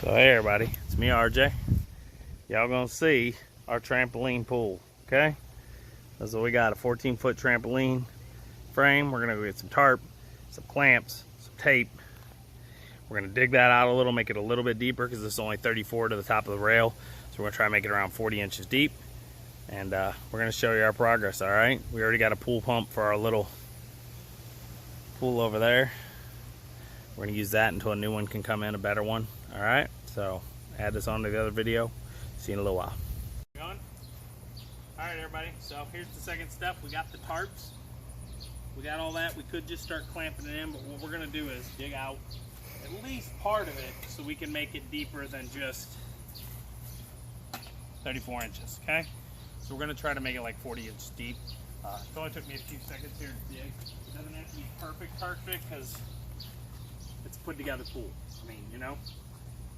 So hey everybody, it's me RJ. Y'all gonna see our trampoline pool, okay? So we got a 14-foot trampoline frame. We're gonna go get some tarp, some clamps, some tape. We're gonna dig that out a little, make it a little bit deeper because it's only 34 to the top of the rail. So we're gonna try to make it around 40 inches deep. And we're gonna show you our progress, all right? We already got a pool pump for our little pool over there. We're gonna use that until a new one can come in, a better one. All right, so add this on to the other video. See you in a little while. All right, everybody, so here's the second step. We got the tarps. We got all that. We could just start clamping it in, but what we're gonna do is dig out at least part of it so we can make it deeper than just 34 inches, okay? So we're gonna try to make it like 40 inches deep. It only took me a few seconds here to dig. It doesn't have to be perfect, because it's a put together pool. I mean, you know,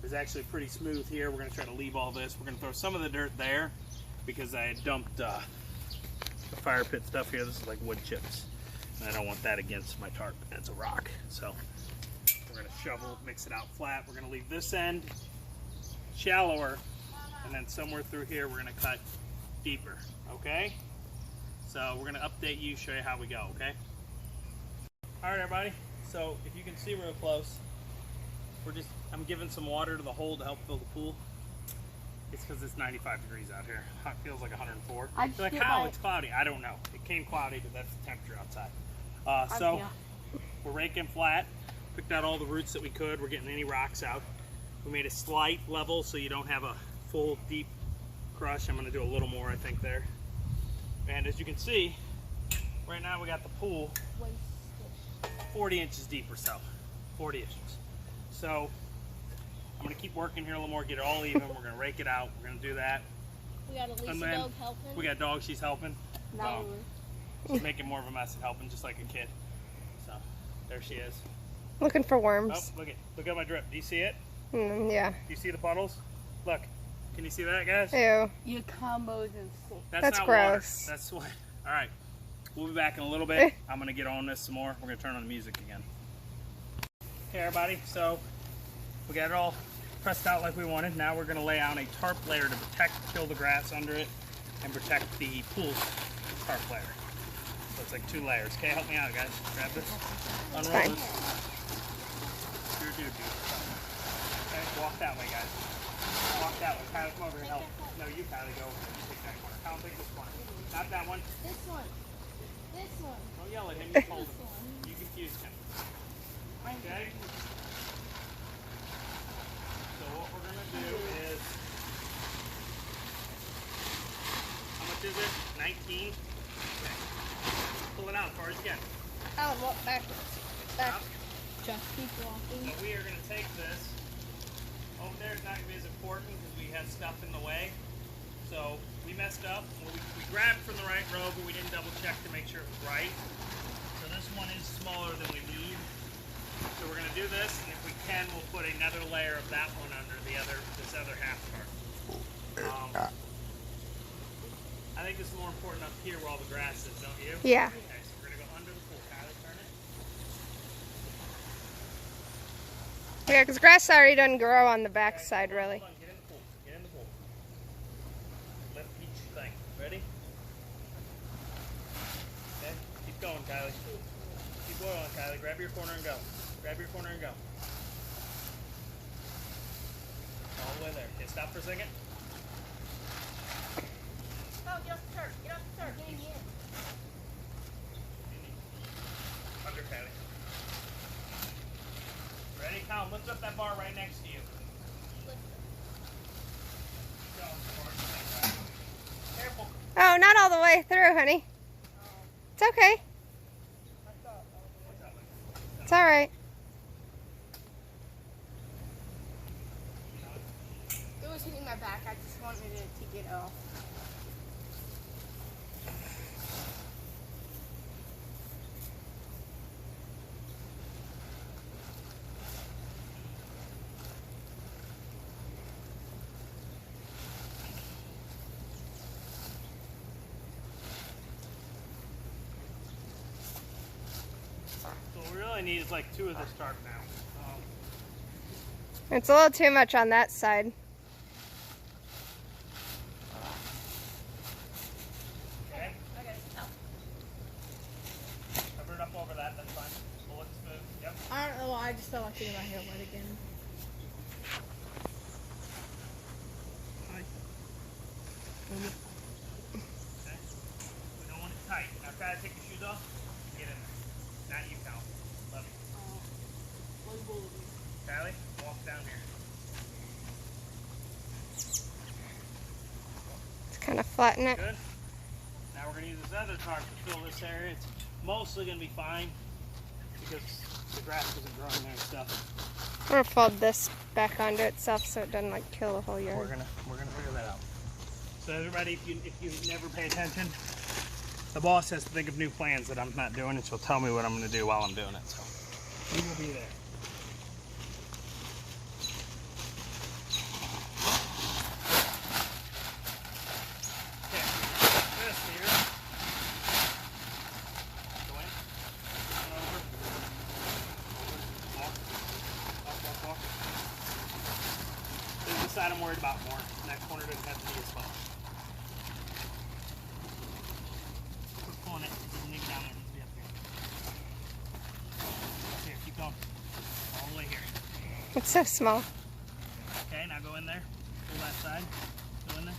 it's actually pretty smooth here. We're gonna try to leave all this. We're gonna throw some of the dirt there because I had dumped the fire pit stuff here. This is like wood chips. And I don't want that against my tarp. That's a rock. So we're gonna shovel, mix it out flat. We're gonna leave this end shallower, and then somewhere through here we're gonna cut deeper, okay? So we're gonna update you, show you how we go, okay? All right, everybody. So if you can see real close, I'm giving some water to the hole to help fill the pool. It's because it's 95 degrees out here. It feels like 104. You're like, how? It's cloudy. I don't know. It came cloudy, but that's the temperature outside. So we're raking flat. Picked out all the roots that we could. We're getting any rocks out. We made a slight level so you don't have a full deep crush. I'm going to do a little more, I think, there. And as you can see, right now we got the pool 40 inches deep or so. 40 inches. So I'm going to keep working here a little more, get it all even. We're going to rake it out. We're going to do that. We got a Lisa dog helping. We got dog, she's helping. She's making more of a mess of helping, just like a kid. So there she is. Looking for worms. Oh, look at my drip. Do you see it? Yeah. Do you see the puddles? Look. Can you see that, guys? Ew. Your combos and stuff. That's not gross. Water. That's what. All right. We'll be back in a little bit. I'm going to get on this some more. We're going to turn on the music again. Okay, everybody. So we got it all pressed out like we wanted. Now we're going to lay on a tarp layer to protect, kill the grass under it, and protect the pool's tarp layer. So it's like 2 layers. Okay, help me out, guys. Grab this. Unroll this. Okay, walk that way, guys. Walk that way. Kylie, come over here and help. No, you Kylie, go over there. You take that corner. Kylie, take this corner. Not that one. This one. This one. Don't yell at him. You told him. You confused him. Okay? So what we're going to do is... How much is it? 19? Okay. Pull it out as far as you can. Oh, walk backwards. Back. Just keep walking. So we are going to take this. Over there is not going to be as important because we had stuff in the way. So we messed up. We grabbed from the right row, but we didn't double check to make sure it was right. So this one is smaller than we need. So we're going to do this, and if we can, we'll put another layer of that one under this other half part. I think it's more important up here where all the grass is, don't you? Yeah. Okay, so we're going to go under the pool. Kylie, turn it. Yeah, because grass already doesn't grow on the back side, really. Hold on, get in the pool. Get in the pool. Lift each thing. Ready? Okay, keep going, Kylie. Keep going, Kylie. Grab your corner and go. Grab your corner and go. All the way there. Okay, stop for a second. Oh, get off the turf. Get off the turf. Getting in. Under, Kylie. Ready? Colin, lift up that bar right next to you. Careful. Oh, not all the way through, honey. It's okay. It's all right. It was hitting my back. I just wanted it to get off. So we really need is like 2 of this tarp now. It's a little too much on that side. Okay? Cover it up over that, that's fine. Pull it smooth. Yep. I don't know. I just felt like getting my hair wet again. Okay. We don't want it tight. Now try to take your shoes off. Get in there. Not you, Cal. Love you. Kylie, walk down here. It's kind of flatten it. Good. Now we're going to use this other tarp to fill this area. It's mostly going to be fine because the grass isn't growing there and stuff. I'm gonna fold this back onto itself so it doesn't like kill the whole We're yard. gonna figure that out. So everybody, if you never pay attention, the boss has to think of new plans that I'm not doing, and she'll tell me what I'm gonna do while I'm doing it. So we will be there. Okay, this here. Go in. Over. Walk. Walk, walk, walk. This is the side I'm worried about more. That corner doesn't have to be as far. Keep pulling it. There's a nigga down there. Needs to be up here. Here, keep going. All the way here. It's so small. Okay, now go in there. Pull that side. Go in there.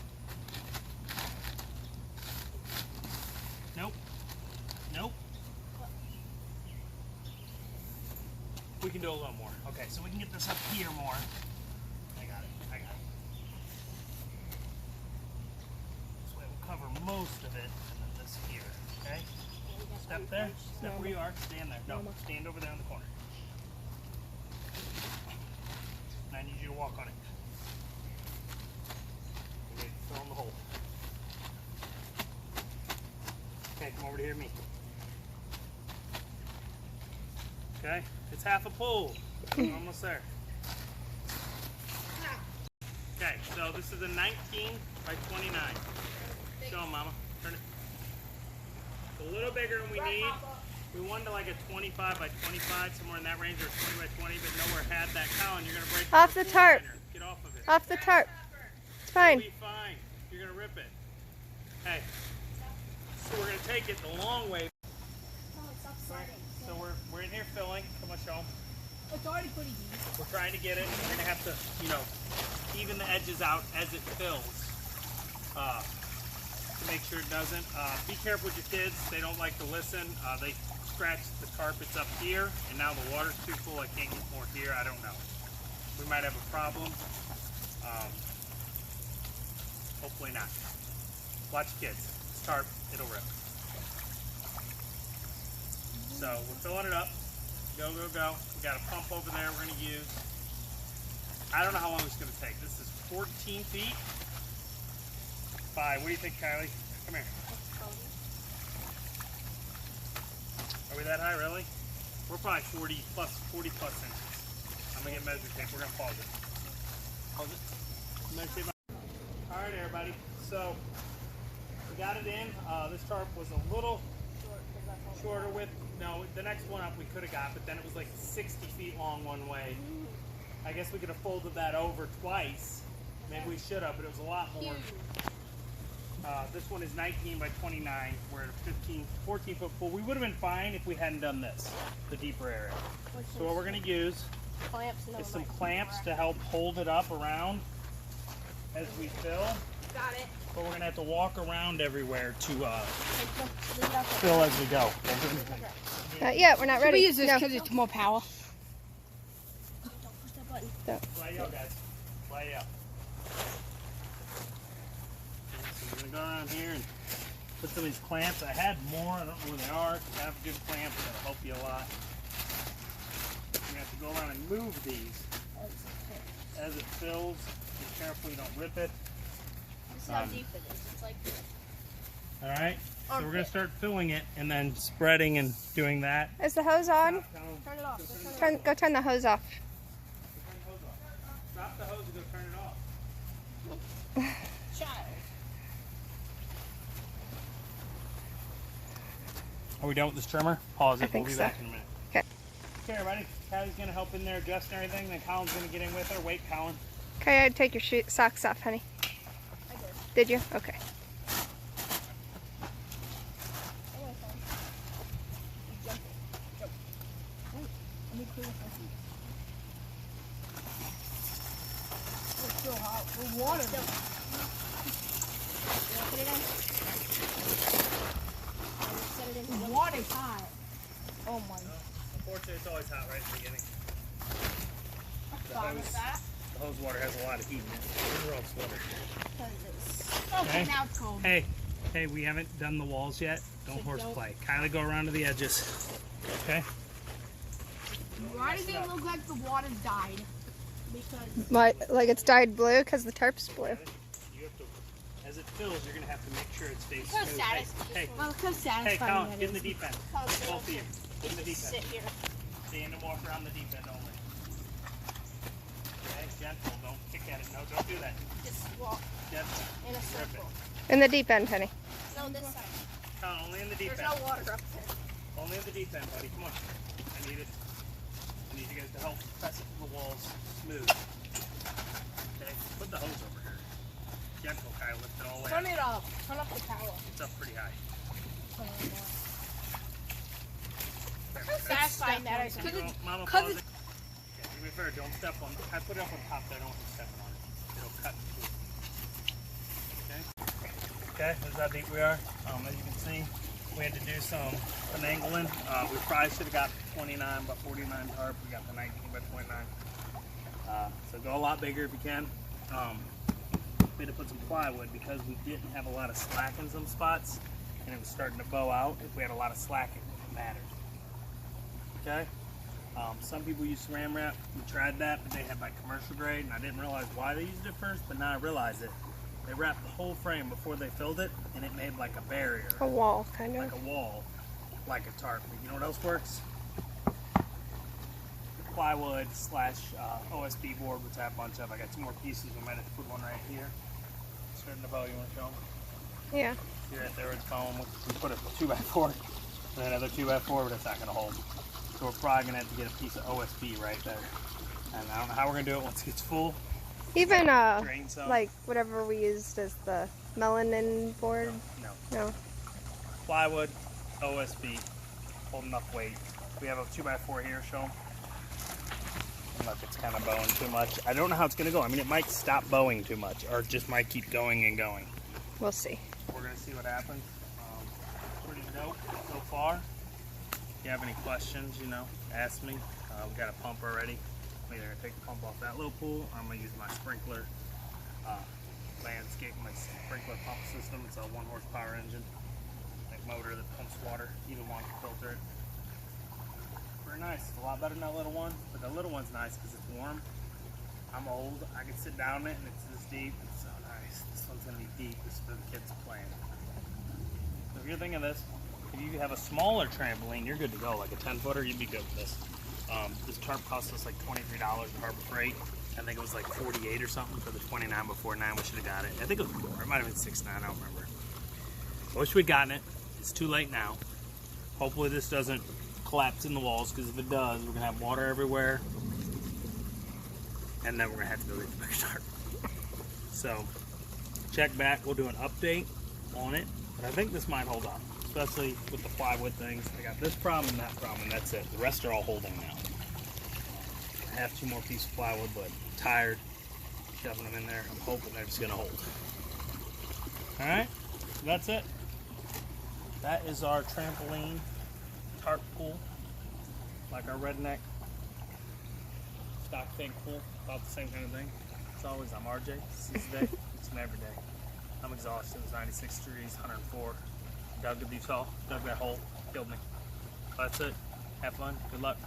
Nope. Nope. We can do a little more. Okay, so we can get this up here more. I got it. I got it. This way we'll cover most of it, and then this here. Okay? Step there. Step where you are. Stand there. No, stand over there in the corner. And I need you to walk on it. Okay, fill in the hole. Okay, come over to here, me. Okay, it's half a pool. We're almost there. Okay, so this is a 19 by 29. Show 'em, Mama. Turn it. It's a little bigger than we need. We wanted like a 25 by 25, somewhere in that range, or 20 by 20, but nowhere had that cow, and you're gonna break Off the tarp. liner. Get off of it. Off the tarp. It's It'll fine. be fine. You're gonna rip it. Hey. So we're gonna take it the long way. So we're in here filling. Come on, show 'em. It's already pretty deep. We're trying to get it. We're gonna have to, even the edges out as it fills, to make sure it doesn't. Be careful with your kids. They don't like to listen. They scratch the carpets up here, and now the water's too full. I can't get more here. I don't know. We might have a problem. Hopefully not. Watch kids. This tarp, it'll rip. So we're filling it up. Go, go, go. We got a pump over there we're going to use. I don't know how long it's going to take. This is 14 feet by, what do you think, Kylie? Come here. Are we that high, really? We're probably 40 plus inches. I'm going to get measure tape. We're going to pause it. Pause it. Measure tape. All right, everybody. So we got it in. This tarp was a little shorter width. No, the next one up we could have got, but then it was like 60 feet long one way. I guess we could have folded that over twice. Maybe we should have, but it was a lot more. This one is 19 by 29. We're at a 14 foot pool. We would have been fine if we hadn't done this, the deeper area. So what we're going to use is some clamps to help hold it up around as we fill. Got it. But we're going to have to walk around everywhere to fill as we go. Not yet. We're not ready. We use this No. because it's more power. Fly out, guys. Fly out. So we're going to go around here and put some of these clamps. I had more. I don't know where they are. If you have good clamps, that'll help you a lot. We're going to have to go around and move these as it fills. Be careful you don't rip it. This is how deep it is. It's like this. All right. So we're going to start filling it and then spreading and doing that. Is the hose on? Turn it off. Go turn the hose off. Stop the hose and go turn it off. Child. Are we done with this trimmer? Pause it. I think We'll be so. back in a minute. Okay. Okay, everybody. Kylie's gonna help in there adjusting everything, then Colin's gonna get in with her. Wait, Colin. Okay, I'd take your socks off, honey. I did. Did you? Okay. Let me clean my feet. It's still hot. The water. Put it in. Set it in. The water's hot. Oh my. Unfortunately, it's always hot right at the beginning. Fine with that. The hose water has a lot of heat in it. We're all sweater. Okay, Okay. now it's cold. Hey, we haven't done the walls yet. Don't horseplay. Kylie, go around to the edges. Okay? Why does it look like the water died? Because Like it's dyed blue because the tarp's blue. You have to, as it fills, you're going to have to make sure it stays Because smooth. Hey, look how hey, satisfying Colin, that get in is. the deep end. Both of you. Get in the deep Sit end. here. Stand and walk around the deep end only. Okay, gentle. Don't kick at it. No, don't do that. Just walk Gentle. in a Grip circle. it. In the deep end, honey. No, this side. Colin, only in the deep There's end. no water up there. Only in the deep end, buddy. Come on. I need it. I need you guys to help press it to the walls smooth. Okay, put the hose over here. Gentle, Kyle. Lift it all the way Turn up. it up. Turn up the power. It's up pretty high. Turn it up. There. How satisfying that is. Mama, Cause pause it. Okay, to be fair, don't step on. I put it up on top there. I don't want you stepping on it. It'll cut. Okay. Okay, here's how deep we are. As you can see, we had to do some finagling. We probably should have got 29 by 49 tarp. We got the 19 by 29. So go a lot bigger if you can. We had to put some plywood because we didn't have a lot of slack in some spots, and it was starting to bow out. If we had a lot of slack, it wouldn't matter. Okay. Some people use saran wrap. We tried that, but they had like commercial grade, and I didn't realize why they used it first, but now I realize it. They wrapped the whole frame before they filled it, and it made like a barrier, A wall, kind like of. a wall, like a tarp. But you know what else works? Plywood slash OSB board, which I have a bunch of. I got 2 more pieces. We might have to put one right here. Starting to bow. You want to show them? Yeah. See right there, it's bone. We put a 2x4 and another 2x4, but it's not going to hold. So we're probably going to have to get a piece of OSB right there. And I don't know how we're going to do it once it gets full. Even Drain some. like whatever we used as the melanin board. No. No. Plywood, OSB, hold enough weight. We have a 2x4 here, show them. Look, it's kind of bowing too much. I don't know how it's going to go. I mean, it might stop bowing too much, or it just might keep going and going. We'll see. We're going to see what happens. Pretty dope so far. If you have any questions, you know, ask me. We got a pump already. I'm either going to take the pump off that little pool, or I'm going to use my sprinkler landscape, my sprinkler pump system. It's a 1 horsepower engine, like motor that pumps water. Either one can filter it. Very nice. It's a lot better than that little one, but the little one's nice because it's warm. I'm old. I can sit down in it, and it's this deep. It's so nice. This one's going to be deep. This is for the kids playing. So if you're thinking of this, if you have a smaller trampoline, you're good to go. Like a 10-footer, you'd be good with this. This tarp cost us like $23 Harbor Freight. I think it was like 48 or something for the 29 before 9. We should have got it. I think it was more. It might have been 6.9. I don't remember. I wish we'd gotten it. It's too late now. Hopefully this doesn't collapse in the walls, because if it does, we're going to have water everywhere. And then we're going to have to go get the bigger tarp. So check back. We'll do an update on it. But I think this might hold up, especially with the plywood things. I got this problem and that problem, and that's it. The rest are all holding now. I have 2 more pieces of plywood, but I'm tired shoving them in there. I'm hoping they're just going to hold. Alright, so that's it. That is our trampoline tarp pool, like our redneck stock tank pool, about the same kind of thing. As always, I'm RJ. This is the day. It's an every day. I'm exhausted. It's 96 degrees, 104. Dug the deep saw, dug that hole, killed me. That's it. Have fun. Good luck.